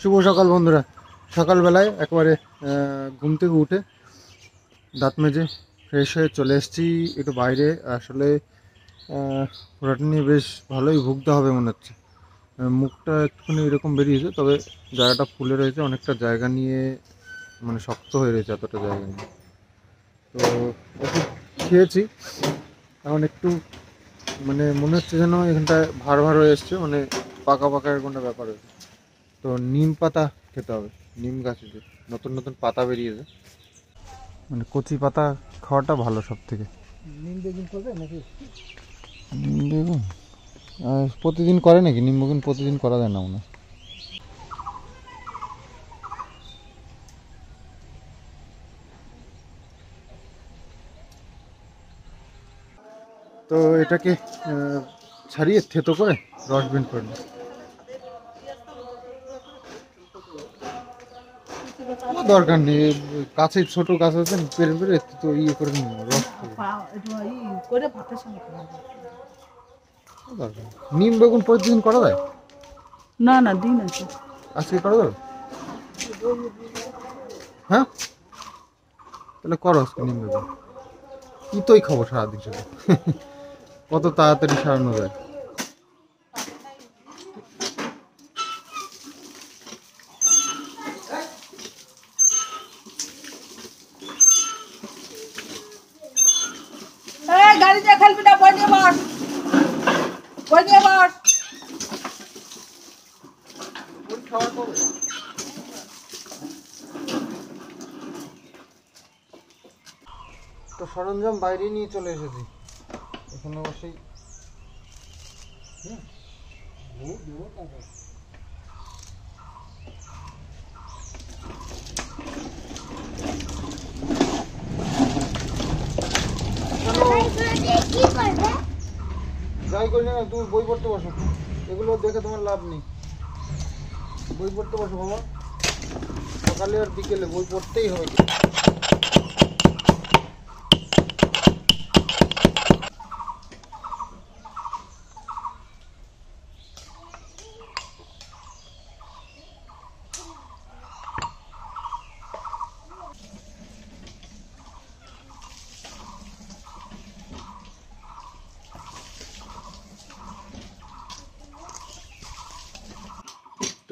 শুভ সকাল বন্ধুরা। সকালবেলায় একবারে ঘুম থেকে উঠে দাঁত মেজে ফ্রেশ হয়ে চলে এসেছি একটু বাইরে। আসলে ওটা নিয়ে বেশ ভালোই ভুগতে হবে মনে হচ্ছে। মুখটা একটুখানি এরকম বেরিয়েছে, তবে জায়গাটা ফুলে রয়েছে, অনেকটা জায়গা নিয়ে মানে শক্ত হয়ে রয়েছে এতটা জায়গা নিয়ে। তো ওষুধ খেয়েছি, এখন একটু মানে মনে হচ্ছে যেন এখানটায় ভার ভার হয়ে এসছে, মানে পাকা পাকা এরকমটা ব্যাপার হয়েছে। তো নিম পাতা খেতে হবে, নিম গাছে যে নতুন নতুন পাতা বেরিয়েছে, মানে কচি পাতা খাওয়াটা ভালো সব থেকে। নিম বেগুন করবে নাকি? নিম বেগুন প্রতিদিন করে নাকি? নিম বেগুন প্রতিদিন করা যায় না মনে হয়। তো এটাকে ছাড়িয়ে থেতো করে রস বের করে নিই। দরকার নেই, কাছে ছোট গাছ আছে, পেরে পেরে তো ইয়ে করে নিব, রস করে দরকার। নিম বেগুন প্রতিদিন করা যায় না না দিন আছে। আজকে করা যাবে? হ্যাঁ, তাহলে করো আজকে নিম বেগুন। কি তোই খাবো সারাদিন শুধু কত তাড়াতাড়ি সারানো যায়। গাড়িতে খেলবি না, বই নিয়ে বস, বই নিয়ে বস। তো সরঞ্জাম বাইরে নিয়ে চলে এসেছি, এখানে বসেই যাই করি না, তুমি বই পড়তে বসো। এগুলো দেখে তোমার লাভ নেই, বই পড়তে বসো বাবা। সকালে আর বিকেলে বই পড়তেই হবে।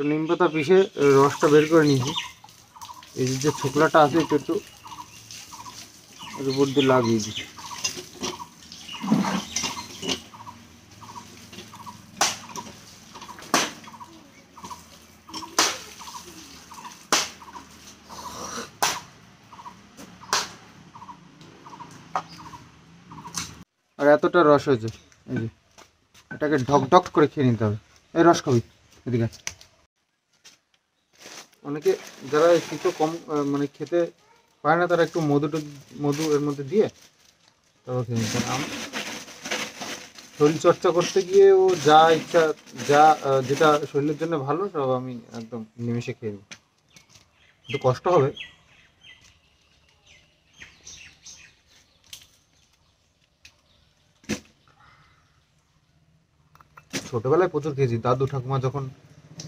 তো নিম পাতা পিষে রসটা বের করে নিয়েছি। এই যে ছোকলাটা আছে একটু একটু এর উপর দিয়ে লাগিয়ে দিই। আর এতটা রস হয়েছে, এই যে এটাকে ঢক ঢক করে খেয়ে নিতে হবে। এই রস খাবি, এদিকে। অনেকে যারা শীত কম মানে খেতে পারে না, তারা একটু মধু এর মধ্যে দিয়ে তারপর খেয়ে নিতে হবে। শরীর চর্চা করতে গিয়ে ও যা ইচ্ছা, যা যেটা শরীরের জন্য ভালো সব আমি একদম নিমেষে খেয়ে নিই। একটু কষ্ট হবে। ছোটবেলায় প্রচুর খেয়েছি, দাদু ঠাকুমা যখন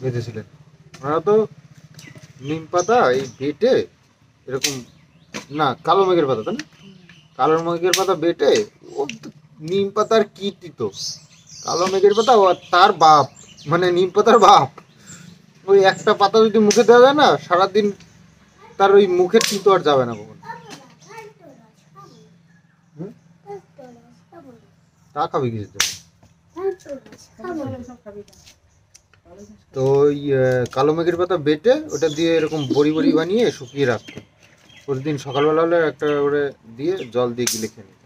বেঁচেছিলেন ওনারা তো নিম পাতা এই বেটে এরকম, না কালো মেঘের পাতা, তাই না? কালো মেঘের পাতা বেটে ও নিম পাতার কি তিতো, কালো মেঘের পাতা ও তার বাপ, মানে নিম পাতার বাপ, ওই একটা পাতা যদি মুখে দেওয়া যায় না সারাদিন, তার ওই মুখের তিতো আর যাবে না কখন। তা খাবি কিছু। তো ওই কালো মেঘের পাতা বেটে ওটা দিয়ে এরকম বড়ি বড়ি বানিয়ে শুকিয়ে রাখতো, প্রতিদিন সকালবেলা হলে একটা করে দিয়ে জল দিয়ে গিলে খেয়ে নিত।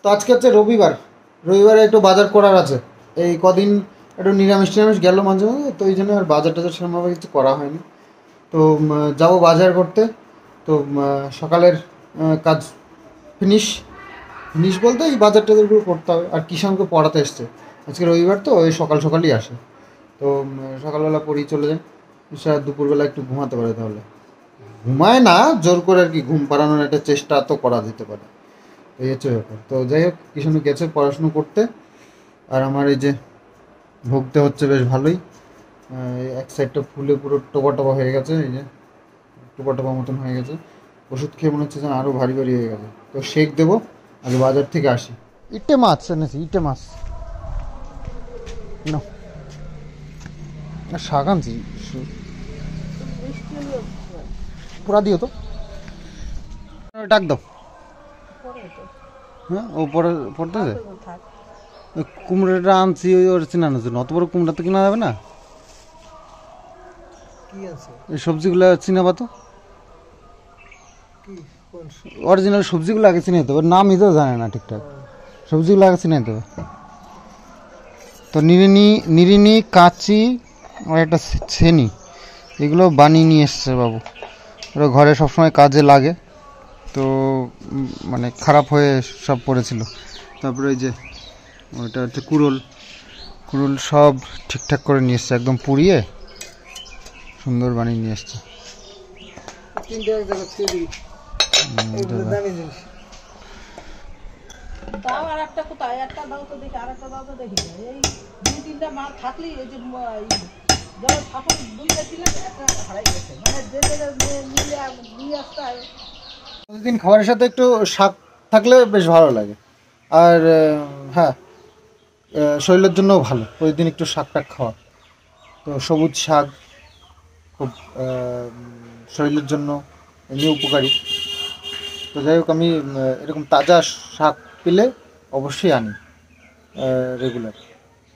তো আজকে হচ্ছে রবিবার, রবিবারে একটু বাজার করার আছে। এই কদিন একটু নিরামিষ টিরামিষ গেল মাঝে মাঝে, তো এই জন্য আর বাজার টাজার সেরকমভাবে কিছু করা হয়নি। তো যাবো বাজার করতে। তো সকালের কাজ ফিনিশ ফিনিশ বলতে এই বাজার টাজারগুলো করতে হবে। আর কিষাণকে পড়াতে এসছে, আজকে রবিবার তো ওই সকাল সকালই আসে। তো সকালবেলা পড়িয়ে চলে যায়, দুপুরবেলা একটু ঘুমাতে পারে। তাহলে ঘুমায় না, জোর করে আর কি ঘুম পাড়ানোর একটা চেষ্টা তো করা যেতে পারে। এই হচ্ছে ব্যাপার। তো যাই হোক, কিষাণু গেছে পড়াশুনো করতে, আর আমার এই যে ভুগতে হচ্ছে বেশ ভালোই। এই এক সাইডটা ফুলে পুরো টোপা টোপা হয়ে গেছে, এই যে টোপা টোপা মতন হয়ে গেছে। ওষুধ খেয়ে মনে হচ্ছে যেন আরও ভারী ভারী হয়ে গেছে। তো শেক দেবো, আগে বাজার থেকে আসি। ইটে মাছ এনেছি, ইটে মাছ না, শাক আনছি পুরা দিও তো, ডাক দাও। হ্যাঁ ও পরে পড়তেছে। কুমড়োটা আনছি ওই ওর চিনানোর জন্য, অত বড় কুমড়া তো কিনা যাবে না। এই সবজিগুলো চিনাবা তো, অরিজিনাল সবজিগুলো আগে চিনে দিতে হবে, নামই তো জানে না ঠিকঠাক, সবজিগুলো আগে চিনে দিতে হবে। তো নিরিনি কাচি আর একটা ছেনি, এগুলো বানিয়ে নিয়ে এসছে বাবু। ওরা ঘরে সবসময় কাজে লাগে, তো মানে খারাপ হয়ে সব পড়েছিল। তারপরে ওই যে ওটা হচ্ছে কুড়োল সব ঠিকঠাক করে নিয়ে এসছে, একদম পুড়িয়ে সুন্দর বানিয়ে নিয়ে এসছে। তাও আর একটা কোথায় একটা দাও তো দেখি, আর একটা দাও তো দেখি। এই 2-3টা মাল থাকলেই এই যে যারা ঠাকুর দুইটা ছিলেন একটা হারাই গেছে, মানে যে নিয়ে আসতে হয়। প্রতিদিন খাবারের সাথে একটু শাক থাকলে বেশ ভালো লাগে। আর হ্যাঁ, শরীরের জন্যও ভালো প্রতিদিন একটু শাক টাক খাওয়া। তো সবুজ শাক খুব শরীরের জন্য এমনি উপকারী। তো যাই হোক, আমি এরকম তাজা শাক পেলে অবশ্যই আনি রেগুলার।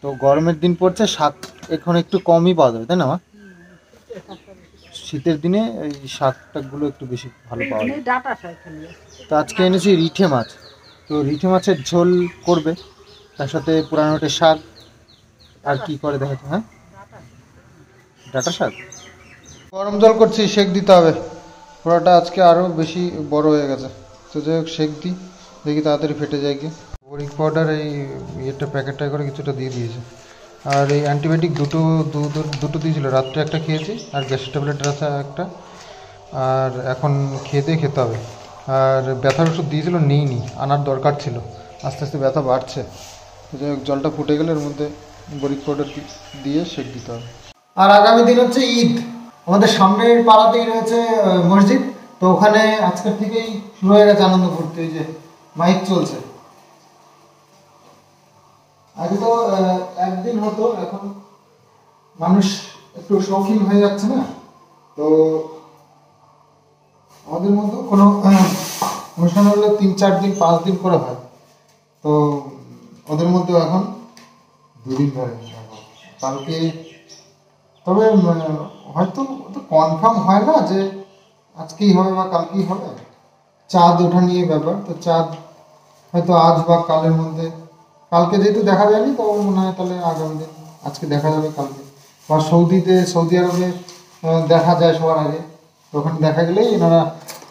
তো গরমের দিন পড়ছে, শাক এখন একটু কমই পাওয়া যাবে, তাই না মা? শীতের দিনে এই শাক টাকগুলো একটু বেশি ভালো পাওয়া যায়। তো আজকে এনেছি রিঠে মাছ। তো রিঠে মাছের ঝোল করবে, তার সাথে পুরানোটে শাক, আর কি করে দেখাচ্ছে। হ্যাঁ, ডাঁটা শাক। গরম জল করছি, সেক দিতে হবে। পোড়াটা আজকে আরও বেশি বড় হয়ে গেছে। তো যাই হোক, সেক দিই, দেখি তাড়াতাড়ি ফেটে যায় কি। বোরিক পাউডার এই ইয়েটা প্যাকেটটা করে কিছুটা দিয়ে দিয়েছে। আর এই অ্যান্টিবায়োটিক দুটো দিয়েছিল, রাত্রে একটা খেয়েছি, আর গ্যাসের ট্যাবলেট আছে একটা। আর এখন খেতে হবে। আর ব্যথার ওষুধ দিয়েছিল, নিইনি, আনার দরকার ছিল। আস্তে আস্তে ব্যথা বাড়ছে। তো যাই হোক, জলটা ফুটে গেলে এর মধ্যে বরিক পাউডার দিয়ে সেক দিতে হবে। আর আগামী দিন হচ্ছে ঈদ। আমাদের সামনের পাড়াতেই রয়েছে মসজিদ। তো ওখানে আজকের থেকেই শুরু হয়ে গেছে আনন্দ করতে, এই যে মাইক চলছে। আগে তো একদিন হতো, এখন মানুষ একটু শৌখিন হয়ে যাচ্ছে না। তো আমাদের মধ্যে কোনো অনুষ্ঠান হলে 3-4 দিন 5 দিন করে হয়। তো ওদের মধ্যেও এখন 2 দিন ধরে কালকে। তবে হয়তো কনফার্ম হয় না যে আজকেই হবে বা কালকেই হবে। চাঁদ ওঠা নিয়ে ব্যাপার, তো চাঁদ হয়তো আজ বা কালের মধ্যে। কালকে যেহেতু দেখা যায়নি, তো মনে হয় তাহলে আগামী দিন, আজকে দেখা যাবে কালকে। বা সৌদি আরবে দেখা যায় সবার আগে। তো ওখানে দেখা গেলেই এনারা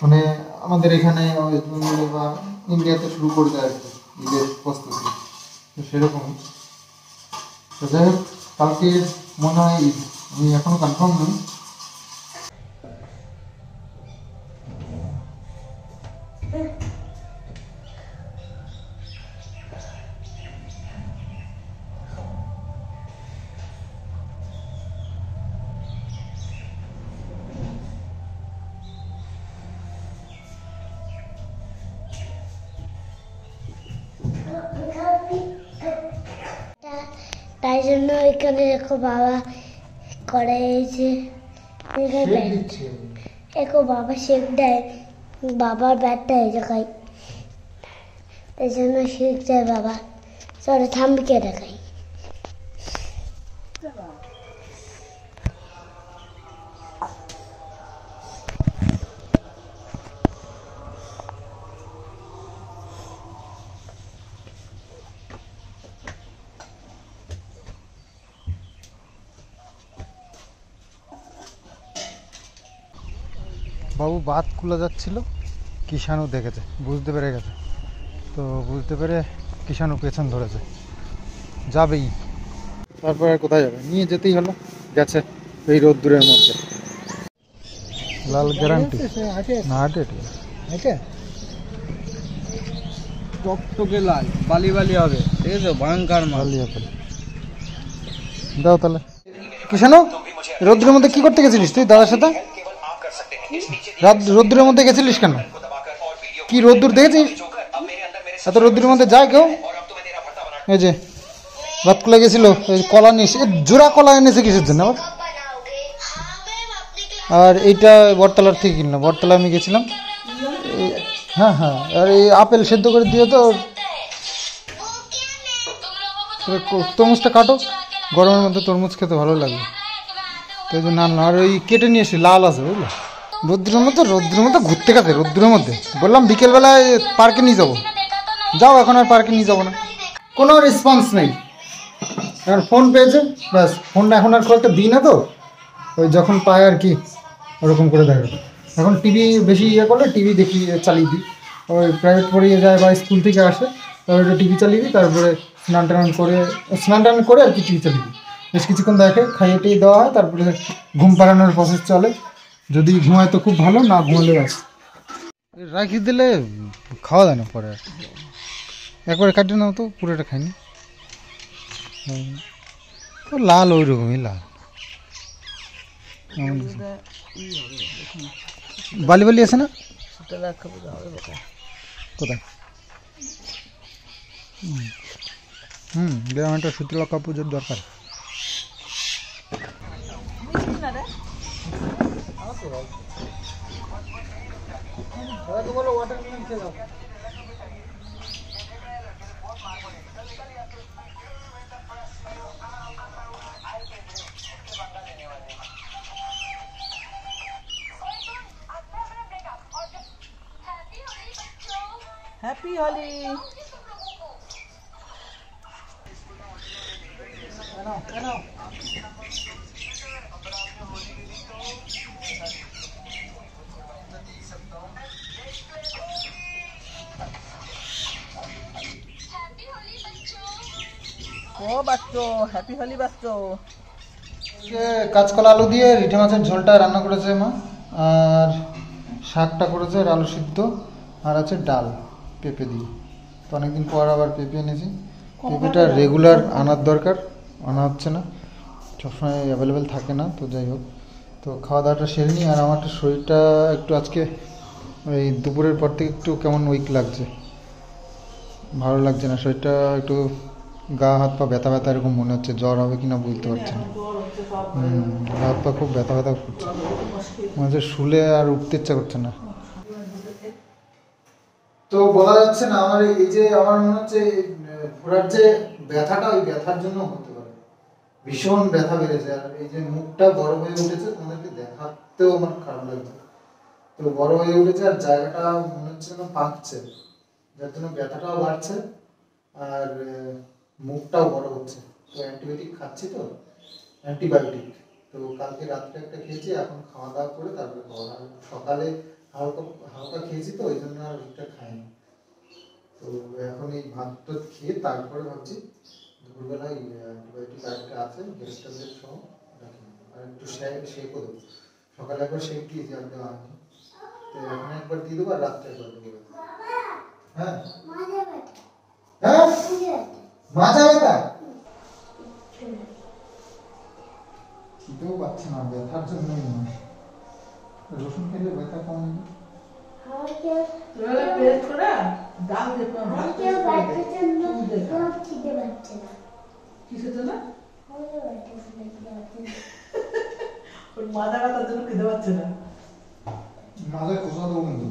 মানে আমাদের এখানে বা ইন্ডিয়াতে শুরু করে দেয় আর কি ঈদের প্রস্তুতি। তো সেরকমই। তো যাই হোক, কালকে মনে হয় ঈদ, আমি এখনো কনফার্ম নই। তাই জন্য এখানে দেখো বাবা করে এসে দেখো বাবা শেক দেয়, বাবার ব্যাটটা এই জায়গায়, তাই জন্য শেক দেয় বাবা। চলো থাম্বিকে দেখাই। বাবু বাত খুলে যাচ্ছিল, কিষাণু দেখেছে, বুঝতে পেরে গেছে। তো বুঝতে পেরে কিষাণু পেছন ধরেছে, যাবেই। তারপরে আর কোথায় যাবে, নিয়ে যেতেই হলো, গেছে এই রোদ্দুরের মধ্যে। লাল গ্যারান্টি না, হাটে টকটকে লাল, বালি বালি হবে, ঠিক আছে, ভয়ঙ্কর মাল। ভালোই আপেল দাও তাহলে। কিষানু, রোদ্রের মধ্যে কি করতে গেছিলিস তুই দাদার সাথে? রোদ্রের মধ্যে গেছিলিস কেন? কি রোদ্দুর দেখেছিস? এত রোদ্রের মধ্যে যায় কেউ? এই যে ভাত কলা গেছিল, কলা নিয়ে এসে জোড়া কলা এনেছে কিসের জন্য আবার? আর এইটা বটতলার থেকে কিনলাম, বটতলা আমি গেছিলাম। হ্যাঁ হ্যাঁ, আর এই আপেল সেদ্ধ করে দিও তো। তরমুজটা কাটো, গরমের মধ্যে তরমুজ খেতে ভালো লাগে, তাই জন্য আনলাম। আর ওই কেটে নিয়ে এসে লাল আছে বুঝলো। রোদ্রের মধ্যে ঘুরতে খাতে, রোদ্রের মধ্যে বললাম বিকেলবেলায় পার্কে নিয়ে যাবো, যাও, এখন আর পার্কে নিয়ে যাবো না। কোনো রেসপন্স নেই। এখন ফোন পেয়েছে, ব্যাস, ফোনটা এখন আর খুব একটা দিই না তো, ওই যখন পায় আর কি ওরকম করে দেখে। এখন টিভি বেশি করলে টিভি দেখি, চালিয়ে দিই। ওই প্রাইভেট পড়িয়ে যায় বা স্কুল থেকে আসে, তারপরে টিভি চালিয়ে দিই, তারপরে স্নান টান করে আর কি টিভি চালিয়ে দিই। বেশ কিছুক্ষণ দেখে, খাইয়ে টিয়ে দেওয়া হয়, তারপরে ঘুম পাড়ানোর প্রসেস চলে। যদি ঘুমায় তো খুব ভালো, না ঘুমালে ব্যাস রাখি দিলে খাওয়া যায় না পরে। একবারে কাটিয়ে নাও তো, পুরোটা খাইনি। লাল ওই রকমই লাল, বালি বালি আছে না? কোথায়? গ্রামের শীতলক্ষা পুজোর দরকার। হ্যাপি হোলি। ও বাচ্চো, হ্যাপি হোলি বাচ্চো। কাঁচকলা আলু দিয়ে রিঠে মাছের ঝোলটা রান্না করেছে মা, আর শাকটা করেছে, আর আলু সিদ্ধ, আর আছে ডাল পেঁপে দিয়ে। তো অনেকদিন পর আবার পেঁপে এনেছি। পেঁপেটা রেগুলার আনার দরকার, আনা হচ্ছে না, সবসময় অ্যাভেলেবেল থাকে না। তো যাই হোক, তো খাওয়া দাওয়াটা সেরে নিই। আর আমার শরীরটা একটু আজকে ওই দুপুরের পর থেকে একটু কেমন উইক লাগছে, ভালো লাগছে না শরীরটা, একটু গা হাত পা ব্যথা ব্যথা এরকম মনে হচ্ছে। জ্বর হবে কিনা বুঝতে পারছি না। গা হাত পা খুব ব্যথা ব্যথা করছে, মাঝে শুলে আর উঠতে ইচ্ছা করছে না। তো বলা যাচ্ছে না, আমার এই যে আমার মনে হচ্ছে ঘোড়ার যে ব্যথাটা, ওই ব্যথার জন্য হতে পারে। ভীষণ ব্যথা বেড়েছে, আর এই যে মুখটা বড় হয়ে উঠেছে, তোমাদেরকে দেখাতেও আমার খারাপ লাগছে। তো বড় হয়ে উঠেছে, আর জায়গাটা মনে হচ্ছে যেন পাকছে, যার জন্য ব্যথাটাও বাড়ছে, আর মুখটাও বড় হচ্ছে। তো অ্যান্টিবায়োটিক খাচ্ছি, তো অ্যান্টিবায়োটিক। তো কালকে রাত্রে একটা খেয়েছি, এখন খাওয়া দাওয়া করে তারপরে খাওয়া। সকালে হালকা হালকা খেয়েছি, তো ওই জন্য আর ওইটা খাইনি। তো এখন এই ভাত টাত খেয়ে তারপরে ভাবছি দুপুরবেলায় অ্যান্টিবায়োটিক আরেকটা আছে, গ্যাস ট্যাবলেট সহ রাখি, আর একটু শেকও দেবো। সকালে একবার শেক দিয়েছি, আর দেওয়া হয়নি। তো এখন একবার দিয়ে দেবো, আর রাত্রে একবার দেবো। হ্যাঁ হ্যাঁ, মাজা ব্যথা খেতেও পাচ্ছে না, ব্যথার জন্যই নয়। রসুন খেলে ব্যথা কমে। মাজা ব্যথার জন্য খেতে পারছে না। মাজায় খোসা দেবো কিন্তু।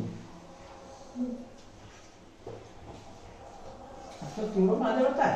মাজা ব্যথা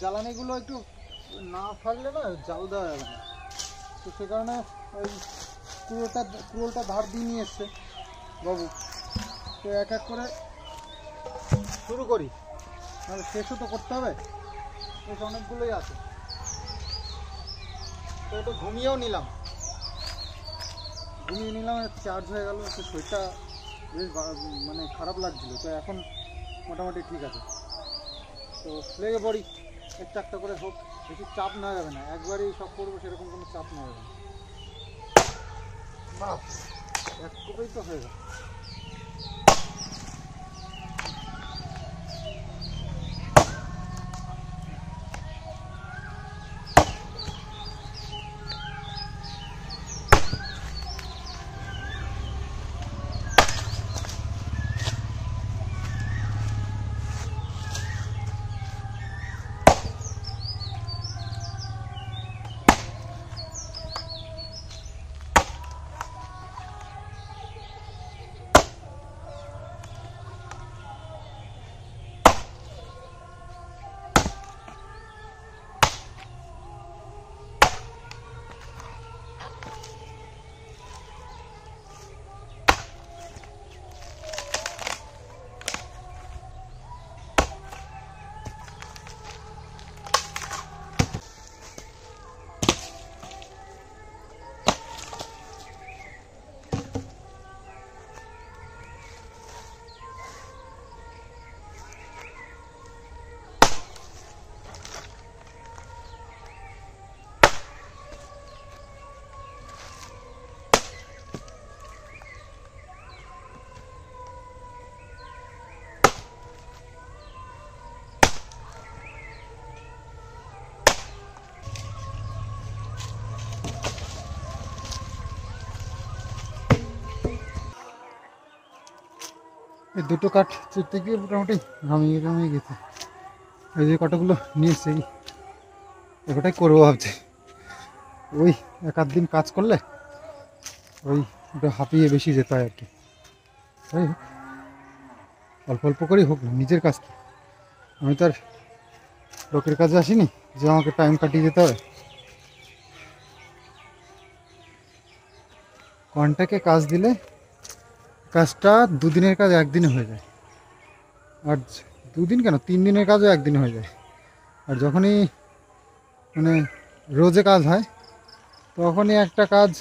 জ্বালানিগুলো একটু না ফাটলে না জাল দেওয়া যাবে না। তো সে কারণে ওই কুড়োলটা ধার দিয়ে নিয়ে এসছে বাবু। তো এক এক করে শুরু করি, নাহলে শেষও তো করতে হবে, বেশ অনেকগুলোই আছে। তো একটু ঘুমিয়ে নিলাম, চার্জ হয়ে গেল। একটু শরীরটা বেশ মানে খারাপ লাগছিল, তো এখন মোটামুটি ঠিক আছে। তো লেগে পড়ি, একটা একটা করে হোক, বেশি চাপ নেওয়া যাবে না, একবারেই সব করবো সেরকম কোনো চাপ নেওয়া যাবে না। বাপ, এক কোপেই তো হয়ে গেল। এই দুটো কাঠ চিরতে গিয়ে মোটামুটি ঘামিয়ে গেছে। এই যে কতগুলো নিয়ে এসছি, এটাই করবো ভাবছি। ওই এক আধ দিন কাজ করলে ওই একটু হাঁপিয়ে বেশি যেতে হয় আর কি। তাই অল্প অল্প করেই হোক না, নিজের কাজ তো। আমি তো আর লোকের কাজে আসিনি যে আমাকে টাইম কাটিয়ে যেতে হবে। কন্ট্রাক্টে কাজ দিলে কাজটা দুদিনের কাজ একদিনে হয়ে যায়, আর দুদিন কেন 3 দিনের কাজও একদিনে হয়ে যায়। আর যখনই মানে রোজে কাজ হয় তখনই একটা কাজ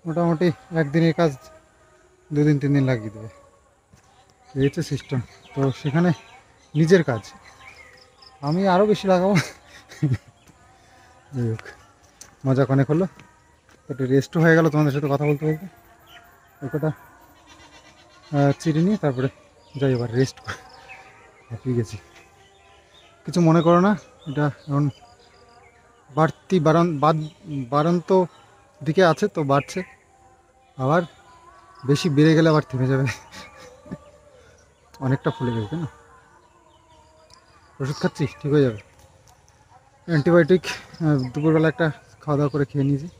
মোটামুটি একদিনের কাজ 2 দিন 3 দিন লাগিয়ে দেবে, এই হচ্ছে সিস্টেম। তো সেখানে নিজের কাজ আমি আরও বেশি লাগাবো। যাই হোক, মজা অনেক হলো, একটু রেস্টও হয়ে গেল তোমাদের সাথে কথা বলতে বলতে। ওটা চিড়ে নিয়ে তারপরে যাই এবার রেস্ট করে, হাঁপিয়ে গেছি। কিছু মনে করো না, এটা এখন বাড়ন্ত দিকে আছে, তো বাড়ছে, আবার বেশি বেড়ে গেলে আবার থেমে যাবে। অনেকটা ফুলে গেছে না, ওষুধ খাচ্ছি ঠিক হয়ে যাবে। অ্যান্টিবায়োটিক দুপুরবেলা একটা খাওয়া দাওয়া করে খেয়ে নিয়েছি।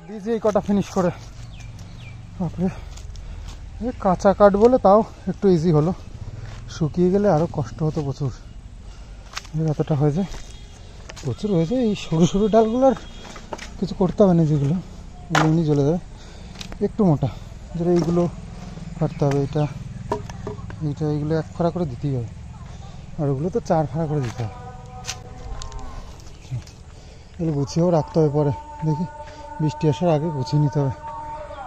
দিয়েছি এই কটা ফিনিশ করে, তারপরে কাঁচা কাঠ বলে তাও একটু ইজি হলো, শুকিয়ে গেলে আরও কষ্ট হতো প্রচুর। এতটা হয়ে যায়, প্রচুর হয়েছে। এই সরু সরু ডালগুলোর কিছু করতে হবে না, যেগুলো এমনি জ্বলে যাবে। একটু মোটা যেটা এইগুলো কাটতে হবে, এইগুলো 1 ফাড়া করে দিতেই হবে, আর ওগুলো তো 4 ফাড়া করে দিতে হবে। এগুলো গুছিয়েও রাখতে হবে, পরে দেখি বৃষ্টি আসার আগে গুছিয়ে নিতে হবে।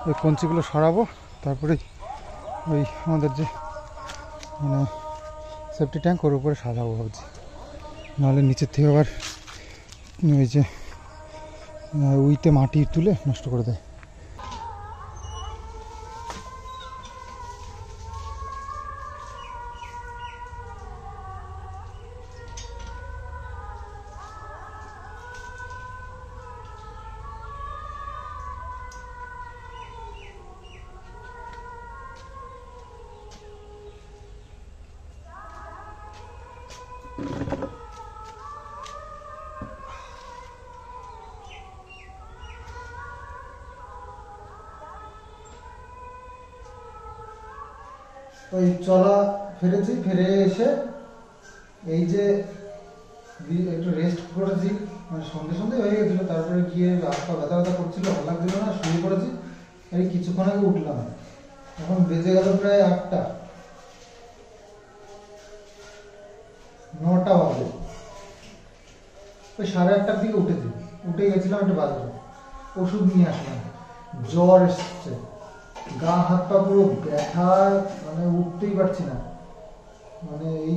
ওই কঞ্চিগুলো সরাবো, তারপরে ওই আমাদের যে মানে সেফটি ট্যাঙ্ক ওর উপরে সাজাবো ভাবছি, নাহলে নিচের থেকে আবার ওই যে উইতে মাটি তুলে নষ্ট করে দেয়। ওই চলা ফিরেছি, ফিরে এসে এই যে একটু রেস্ট করেছি, মানে সন্ধে সন্ধে হয়ে গেছিলো, তারপরে গিয়ে হাত পা ব্যথা ব্যথা করছিল, ভালো লাগছিল না, শুয়ে পড়েছি। এই কিছুক্ষণ আগে উঠলাম, এখন বেজে গেল প্রায় 8টা, 9টা বাজে। ওই 8:30টার দিকে উঠেছি, উঠে গেছিলাম একটা বাজারে, ওষুধ নিয়ে আসলাম। জ্বর এসছে, গা হাত পা পুরো ব্যথা, মানে উঠতেই পারছি না। মানে এই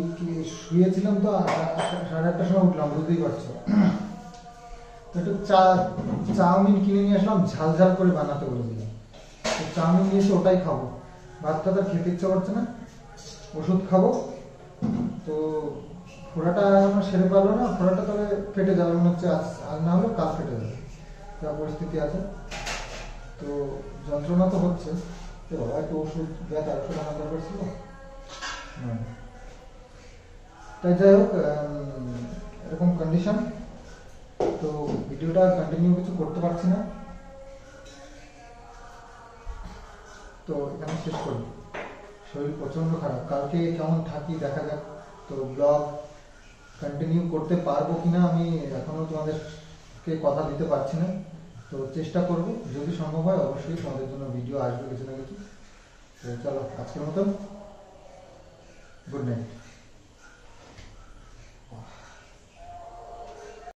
শুয়েছিলাম তো 8:30টার সময় উঠলাম, বুঝতেই পারছো। তো একটু চাউমিন কিনে নিয়ে আসলাম, ঝাল ঝাল করে বানাতে বলেছিলাম। তো চাউমিন নিয়ে এসে ওটাই খাবো, ভাতটা তার খেতে ইচ্ছা করছে না, ওষুধ খাবো। তো ফোড়াটা এখনো সেরে পারলো না, ফোড়াটা তবে ফেটে যাবে মনে হচ্ছে, আজ না হলে কাল ফেটে যাবে, যা পরিস্থিতি আছে। তো যন্ত্রণা তো হচ্ছে, তো বাবা একটু ওষুধ ব্যথা ওষুধ আনা দরকার ছিল। তাই যাই হোক, এরকম কন্ডিশন। তো ভিডিওটা কন্টিনিউ কিছু করতে পারছি না, তো এখানে শেষ করি। শরীর প্রচণ্ড খারাপ, কালকে কেমন থাকি দেখা যাক। তো ব্লগ কন্টিনিউ করতে পারবো কিনা আমি এখনো তোমাদেরকে কথা দিতে পারছি না। তো চেষ্টা করব, যদি সম্ভব হয় অবশ্যই তোমাদের জন্য ভিডিও আসবে কিছু না কিছু। তো চলো, আজকের মতন গুড নাইট।